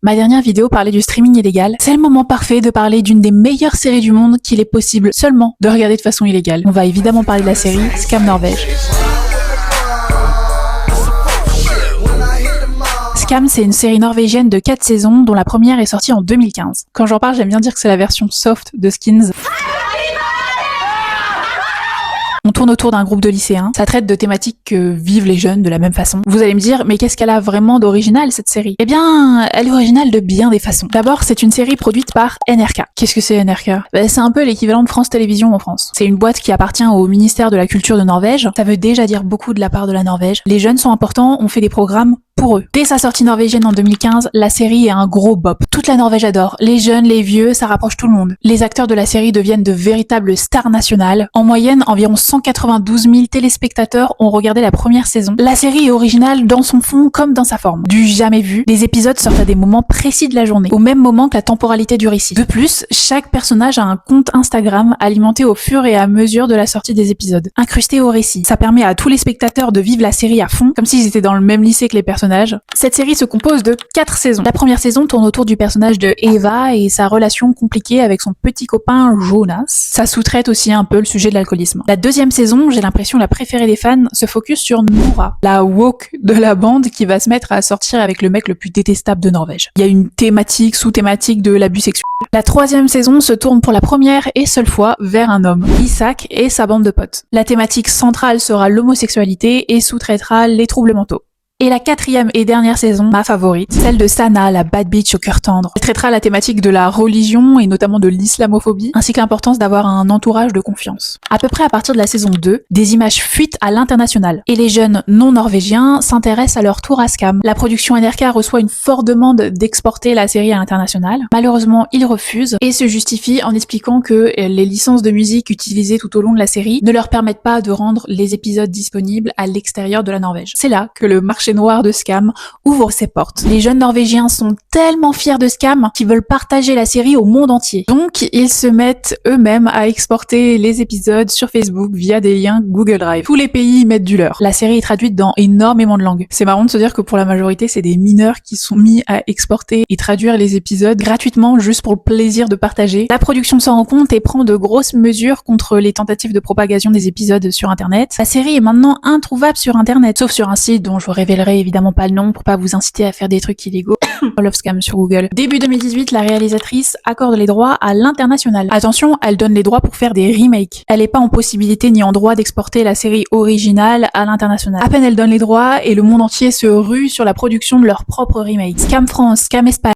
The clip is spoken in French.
Ma dernière vidéo parlait du streaming illégal. C'est le moment parfait de parler d'une des meilleures séries du monde qu'il est possible seulement de regarder de façon illégale. On va évidemment parler de la série Scam Norvège. Scam, c'est une série norvégienne de 4 saisons dont la première est sortie en 2015. Quand j'en parle, j'aime bien dire que c'est la version soft de Skins. On tourne autour d'un groupe de lycéens. Ça traite de thématiques que vivent les jeunes de la même façon. Vous allez me dire, mais qu'est-ce qu'elle a vraiment d'original, cette série? Eh bien, elle est originale de bien des façons. D'abord, c'est une série produite par NRK. Qu'est-ce que c'est NRK? C'est un peu l'équivalent de France Télévisions en France. C'est une boîte qui appartient au ministère de la Culture de Norvège. Ça veut déjà dire beaucoup de la part de la Norvège. Les jeunes sont importants, on fait des programmes pour eux. Dès sa sortie norvégienne en 2015, la série est un gros bop. Toute la Norvège adore. Les jeunes, les vieux, ça rapproche tout le monde. Les acteurs de la série deviennent de véritables stars nationales. En moyenne, environ 192 000 téléspectateurs ont regardé la première saison. La série est originale dans son fond comme dans sa forme. Du jamais vu, les épisodes sortent à des moments précis de la journée, au même moment que la temporalité du récit. De plus, chaque personnage a un compte Instagram alimenté au fur et à mesure de la sortie des épisodes, incrusté au récit. Ça permet à tous les spectateurs de vivre la série à fond, comme s'ils étaient dans le même lycée que les personnages. Cette série se compose de 4 saisons. La première saison tourne autour du personnage de Eva et sa relation compliquée avec son petit copain Jonas. Ça sous-traite aussi un peu le sujet de l'alcoolisme. La deuxième saison, j'ai l'impression la préférée des fans, se focus sur Nora, la woke de la bande qui va se mettre à sortir avec le mec le plus détestable de Norvège. Il y a une thématique, sous-thématique de l'abus sexuel. La troisième saison se tourne pour la première et seule fois vers un homme, Isak et sa bande de potes. La thématique centrale sera l'homosexualité et sous-traitera les troubles mentaux. Et la quatrième et dernière saison, ma favorite, celle de Sana, la bad bitch au cœur tendre. Elle traitera la thématique de la religion et notamment de l'islamophobie, ainsi que l'importance d'avoir un entourage de confiance. À peu près à partir de la saison 2, des images fuitent à l'international. Et les jeunes non norvégiens s'intéressent à leur tour à Scam. La production NRK reçoit une forte demande d'exporter la série à l'international. Malheureusement, ils refusent et se justifient en expliquant que les licences de musique utilisées tout au long de la série ne leur permettent pas de rendre les épisodes disponibles à l'extérieur de la Norvège. C'est là que le marché noir de Scam ouvre ses portes. Les jeunes norvégiens sont tellement fiers de Scam qu'ils veulent partager la série au monde entier. Donc, ils se mettent eux-mêmes à exporter les épisodes sur Facebook via des liens Google Drive. Tous les pays y mettent du leur. La série est traduite dans énormément de langues. C'est marrant de se dire que pour la majorité, c'est des mineurs qui sont mis à exporter et traduire les épisodes gratuitement juste pour le plaisir de partager. La production s'en rend compte et prend de grosses mesures contre les tentatives de propagation des épisodes sur Internet. La série est maintenant introuvable sur Internet, sauf sur un site dont je vous révélerai évidemment pas le nom pour pas vous inciter à faire des trucs illégaux. Love Scam sur Google. Début 2018, la réalisatrice accorde les droits à l'international. Attention, elle donne les droits pour faire des remakes. Elle est pas en possibilité ni en droit d'exporter la série originale à l'international. À peine elle donne les droits et le monde entier se rue sur la production de leur propre remake. Scam France, Scam Espagne.